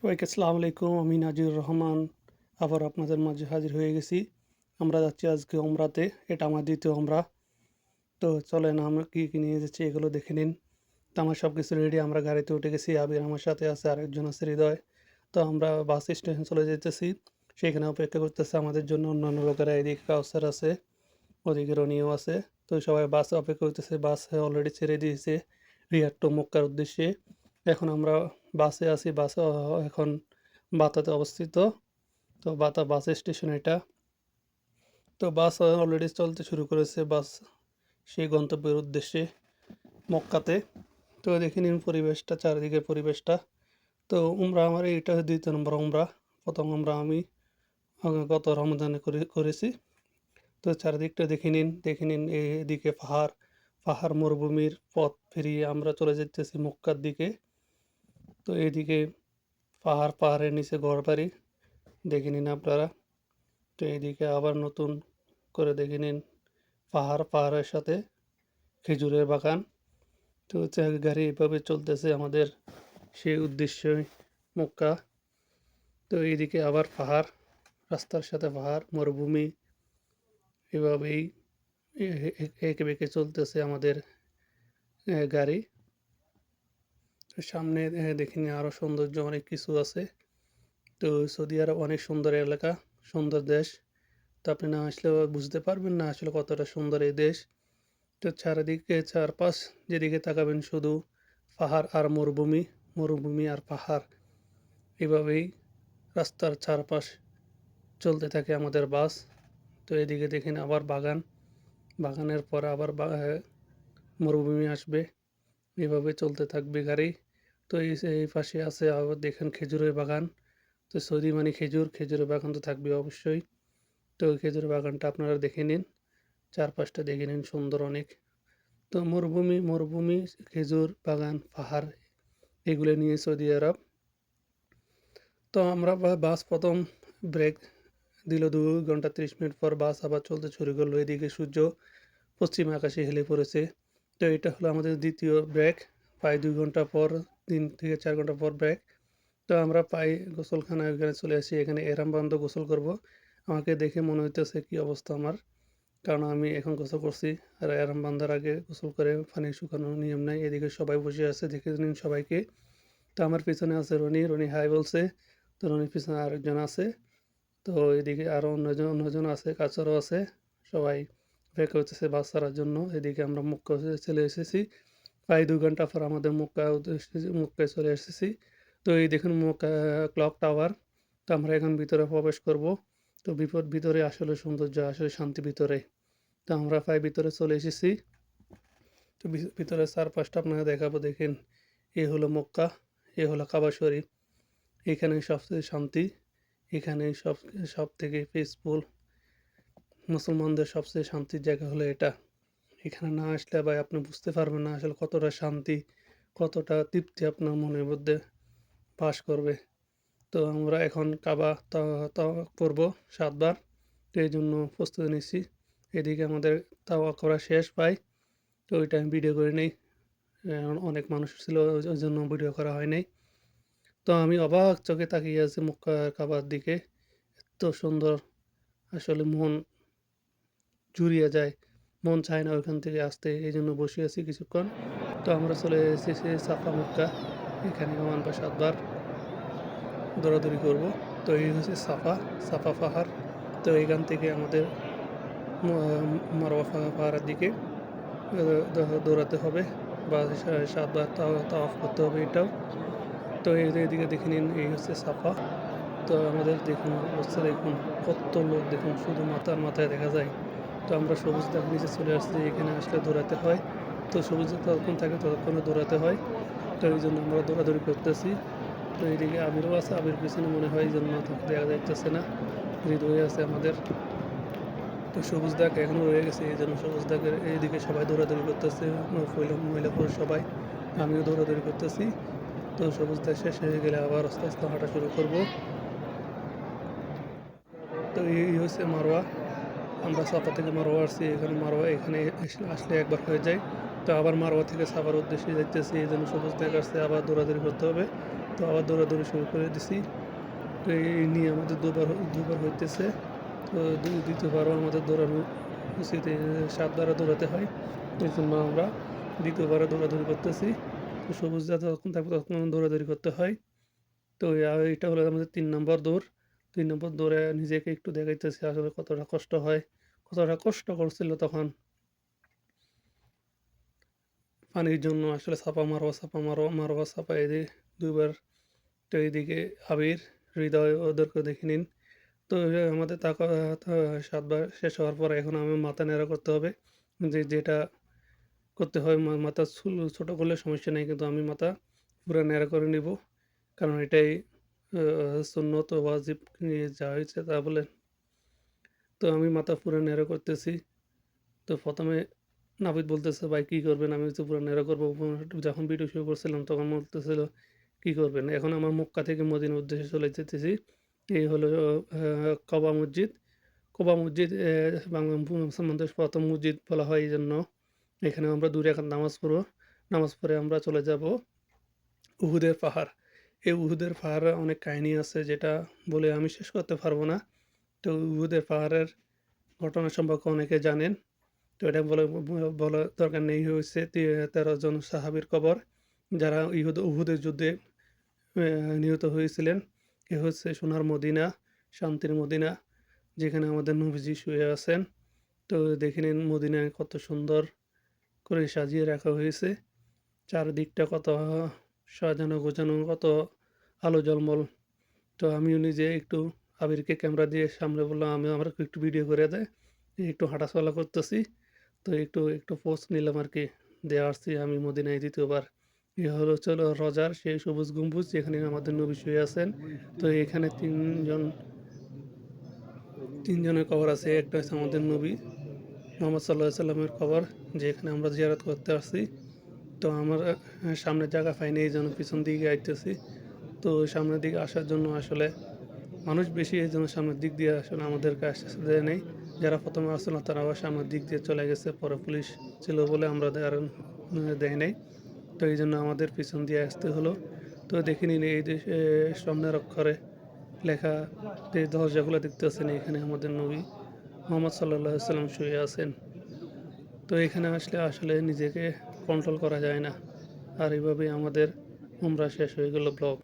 সবাইকে আসসালামু আলাইকুম। আমি নাজির রহমান আবার আপনাদের মাঝে হাজির হয়ে গেছি। আমরা যাচ্ছি আজকে উমরাতে। এটা আমার ২য় উমরা। তো চলেন আমরা কি নিয়ে যাচ্ছি এগুলো দেখে নিন। তো আমার সব কিছু রেডি। আমরা গাড়িতে উঠে গেছি। আবির আমার সাথে আছে, আরেকজন আছে হৃদয়। তো আমরা বাস স্টেশন চলে যাইতেছি। সেখানে অপেক্ষা করতেছে আমাদের জন্য অন্যান্য লোকেরা। এদিকে কাউসার আছে, ওদিকে রনিও আছে। তো সবাই বাসে অপেক্ষা করতেছে। বাস অলরেডি ছেড়ে দিয়েছে রিয়াদ টু মক্কার উদ্দেশ্যে। এখন আমরা বাসে আছি। বাসে এখন বাতাতে অবস্থিত। তো বাতা বাস স্টেশন এটা। তো বাস অলরেডি চলতে শুরু করেছে। বাস সেই গন্তব্যের উদ্দেশ্যে মক্কাতে। তো দেখে নিন পরিবেশটা, চারিদিকের পরিবেশটা। তো উমরা আমার এইটা ২য় নম্বর উমরা। ১ম উমরা আমি গত রমজানে করেছি। তো চারিদিকটা দেখে নিন এদিকে পাহাড়, পাহাড় মরুভূমির পথ পেরিয়ে আমরা চলে যাইতেছি মক্কার দিকে। তো এদিকে পাহাড়, পাহাড়ের নিচে ঘরবাড়ি দেখে নিন আপনারা। তো এইদিকে আবার নতুন করে দেখে নিন পাহাড়, পাহাড়ের সাথে খেজুরের বাগান। তো গাড়ি এভাবে চলতেছে আমাদের সেই উদ্দেশ্যে মক্কা। তো এইদিকে আবার পাহাড়, রাস্তার সাথে পাহাড়, মরুভূমি, এভাবেই এঁকে বেঁকে চলতেছে আমাদের গাড়ি। সামনে দেখে নিন আরও সৌন্দর্য অনেক কিছু আছে। তো সৌদি আরব অনেক সুন্দর এলাকা, সুন্দর দেশ। তো আপনি না আসলে বুঝতে পারবেন না আসলে কতটা সুন্দর এই দেশ। তো চারিদিকে চারপাশ যেদিকে তাকাবেন শুধু পাহাড় আর মরুভূমি, মরুভূমি আর পাহাড়। এভাবেই রাস্তার চারপাশ চলতে থাকে আমাদের বাস। তো এদিকে দেখেন আবার বাগান, বাগানের পর আবার মরুভূমি আসবে। এভাবে চলতে থাকবে গাড়ি। তো এই পাশে আছে আবার দেখেন খেজুরের বাগান। তো সৌদি মানে খেজুর, খেজুরের বাগান তো থাকবে অবশ্যই। তো ওই খেজুরের বাগানটা আপনারা দেখে নিন, চারপাশটা দেখে নিন, সুন্দর অনেক। তো মরুভূমি, মরুভূমি, খেজুর বাগান, পাহাড়, এগুলো নিয়ে সৌদি আরব। তো আমরা বাস প্রথম ব্রেক দিল 2 ঘন্টা 30 মিনিট পর বাস আবার চলতে শুরু করলো। এদিকে সূর্য পশ্চিম আকাশে হেলে পড়েছে। তো এটা হলো আমাদের দ্বিতীয় ব্রেক। প্রায় 2 ঘন্টা পর, 3 থেকে 4 ঘন্টা পর ব্রেক। তো আমরা প্রায় গোসলখানায় ওইখানে চলে আসি। এখানে এহরাম বান্ধব গোসল করব। আমাকে দেখে মনে হইতেছে কি অবস্থা আমার, কারণ আমি এখন গোসল করছি। আর এহরাম বান্ধার আগে গোসল করে পানি শুকানোর নিয়ম নাই। এদিকে সবাই বসে আছে, দেখে নিন সবাইকে। তো আমার পিছনে আছে রনি, রনি হাই বলছে। তো রনির পিছনে আরেকজন আছে। তো এদিকে আরও অন্যজন আছে, কাছারও আছে। সবাই অপেক্ষা করতেছে বাস ছাড়ার জন্য। এদিকে আমরা মক্কা চলে এসেছি। প্রায় 2 ঘন্টা পর আমাদের মক্কায় চলে এসেছি। তো এই দেখুন মক্কা ক্লক টাওয়ার। তো আমরা এখন ভিতরে প্রবেশ করব। তো ভিতরে আসলে সৌন্দর্য, আসলে শান্তি ভিতরে। তো আমরা প্রায় ভিতরে চলে এসেছি। তো ভিতরে চারপাশটা আপনারা দেখাবো, দেখেন। এ হলো মক্কা, এ হলো কাবা শরীফ। এখানে সবচেয়ে শান্তি, এখানে সব থেকে পিসফুল। মুসলমানদের সবচেয়ে শান্তির জায়গা হলো এটা। এখানে না আসলে ভাই আপনি বুঝতে পারবেন না আসলে কতটা শান্তি, কতটা তৃপ্তি আপনার মনের মধ্যে বাস করবে। তো আমরা এখন কাবা তাওয়াফ করব 7 বার। তো এই জন্য প্রস্তুতি নিচ্ছি। এদিকে আমাদের তাওয়াফ করা শেষ প্রায়। তো ওইটা আমি ভিডিও করে নেই, অনেক মানুষ ছিল ওই জন্য ভিডিও করা হয় নাই। তো আমি অবাক চোখে তাকিয়ে আছি মক্কা কাবার দিকে। এত সুন্দর, আসলে মন জুড়িয়ে যায়, মন চায় না ওইখান থেকে আসতে। এই জন্য বসে আছি কিছুক্ষণ। তো আমরা চলে এসেছি সাফা মক্কা। এখানে আমরা 7 বার দৌড়াদৌড়ি করব। তো এই হচ্ছে সাফা, সাফা পাহাড়। তো এখান থেকে আমাদের মারওয়া পাহাড়ের দিকে দৌড়াতে হবে, বা 7 বার তাওয়াফ করতে হবে এটাও। তো এদিকে দেখে নিন, এই হচ্ছে সাফা। তো আমাদের দেখুন অবস্থা, দেখুন কত লোক, দেখুন শুধু মাথার মাথায় দেখা যায়। তো আমরা সবুজ দাগ নিচে চলে আসছি। এখানে আসলে দৌড়াতে হয়। তো সবুজ যতক্ষণ থাকে ততক্ষণে দৌড়াতে হয়। তো এই জন্য আমরা দৌড়াদৌড়ি করতেছি। তো এইদিকে আবিরও আছে, আবির পিছনে মনে হয় এই জন্য তাকে দেখা যাইতেছে না। হৃদয় আছে আমাদের। তো সবুজ দাগ এখনও রয়ে গেছে, এই জন্য সবুজ দাগের এইদিকে সবাই দৌড়াদৌড়ি করতেছে, মহিলা পুরুষ সবাই। আমিও দৌড়াদৌড়ি করতেছি। তো সবুজ দাগ শেষ হয়ে গেলে আবার আস্তে আস্তে হাঁটা শুরু করব। তো এই হচ্ছে মারওয়া। আমরা সাফা থেকে মারওয়া আসছি। এখানে মারওয়া এখানে আসলে একবার হয়ে যায়। তো আবার মারওয়া থেকে সাফার উদ্দেশ্যে যাইতেছি। এই জন্য সবুজ দাগ আসছে, আবার দৌড়াদৌড়ি করতে হবে। তো আবার দৌড়াদৌড়ি শুরু করে দিছি। তো এই নিয়ে আমাদের দুবার হইতেছে। তো দ্বিতীয়বারও আমাদের দৌড়ানো উচিত। ৭ বারও দৌড়াতে হয়। এজন্য আমরা দ্বিতীয়বারও দৌড়াদৌড়ি করতেছি। তো সবুজ যতক্ষণ থাকবে ততক্ষণ দৌড়াদৌড়ি করতে হয়। তো এটা হলো আমাদের ৩ নম্বর দৌড়। ৩ নম্বর দৌড়ে নিজেকে একটু দেখাইতেছি আসলে কতটা কষ্ট হয়, কতটা কষ্ট করছিল তখন। পানির জন্য আসলে ছাপা মারবা, ছাপা মারবা, ছাপা এদিকে ২ বার। তো এইদিকে আবির, হৃদয় ওদেরকে দেখে নিন। তো আমাদের ৭ বার শেষ হওয়ার পরে এখন আমি মাথা ন্যাড়া করতে হবে। যেটা করতে হয় মাথা চুল ছোট করলে সমস্যা নাই। কিন্তু আমি মাথা পুরা ন্যাড়া করে নিব। কারণ এটাই সুন্নত ও ওয়াজিব নিয়ে যা হয়েছে তা বলে। তো আমি মাথা পুরা ন্যাড়া করতেছি। তো ১ম এ নাপিত বলতেছে, "ভাই কি করবেন?" আমি তো পুরা ন্যাড়া করব। যখন ভিডিও শুরু করছিলাম তখন বলতেছিল, "কি করবেন?" এখন আমার মক্কা থেকে মদিনার উদ্দেশ্যে চলে যেতেছি। এই হলো কবা মসজিদ। কবা মসজিদ বাংলা মুসলমানদের ১ম মসজিদ বলা হয় এইজন্য। এখানে আমরা ২ রাকাত নামাজ পড়ব। নামাজ পড়ে আমরা চলে যাব উহুদের পাহাড়। এই উহুদের পাহাড়ে অনেক কাহিনী আছে যেটা বলে আমি শেষ করতে পারব না। তো উহুদের পাহাড়ের ঘটনা সম্পর্কে অনেকে জানেন। তো এটা বলার দরকার নেই। হচ্ছে ১৩ জন সাহাবীর কবর যারা উহুদের যুদ্ধে নিহত হয়েছিলেন। এ হচ্ছে সোনার মদিনা, শান্তির মদিনা, যেখানে আমাদের নবীজি শুয়ে আছেন। তো দেখে নিন মদিনায় কত সুন্দর করে সাজিয়ে রাখা হয়েছে। চারদিকটা কত সাজানো গোছানো, কত আলো ঝলমল। তো আমিও নিজে একটু আবিরকে ক্যামেরা দিয়ে সামনে বললাম, "আমি আমাকে একটু ভিডিও করে দে।" একটু হাঁটাচলা করতেছি। তো একটু পোজ নিলাম আরকি। দিয়ে আসছি আমি মদিনায় ২য় বার। হলো রজার সেই সবুজ গম্বুজ যেখানে আমাদের নবী শুয়ে আছেন। তো এখানে ৩ জনের কবর আছে। একটা হচ্ছে আমাদের নবী মুহাম্মদ সাল্লাল্লাহু আলাইহি সাল্লামের কবর, যেখানে আমরা জিয়ারত করতে আসছি। তো আমরা সামনে জায়গা পাইনি এইজন্য পিছন দিকে আইতেছি। তো সামনের দিকে আসার জন্য আসলে মানুষ বেশি, এইজন্য সামনের দিক দিয়ে আসলে আমাদেরকে আসতে দেয় নাই। যারা ১ম এ আসছিল তারা আবার সামনের দিক দিয়ে চলে গেছে। পরে পুলিশ ছিল বলে আমরা আর দেয় নাই। তো এইজন্য আমাদের পিছন দিয়ে আসতে হলো। তো দেখে নিন এই যে স্বর্ণের অক্ষরে লেখা যে দরজাগুলো দেখতেছেন, এখানে আমাদের নবী মুহাম্মদ সাল্লাল্লাহু আলাইহি সাল্লাম শুয়ে আছেন। তো এখানে আসলে আসলে নিজেকে কন্ট্রোল করা যায় না। আর এভাবেই আমাদের উমরা শেষ হয়ে গেল ব্লগ।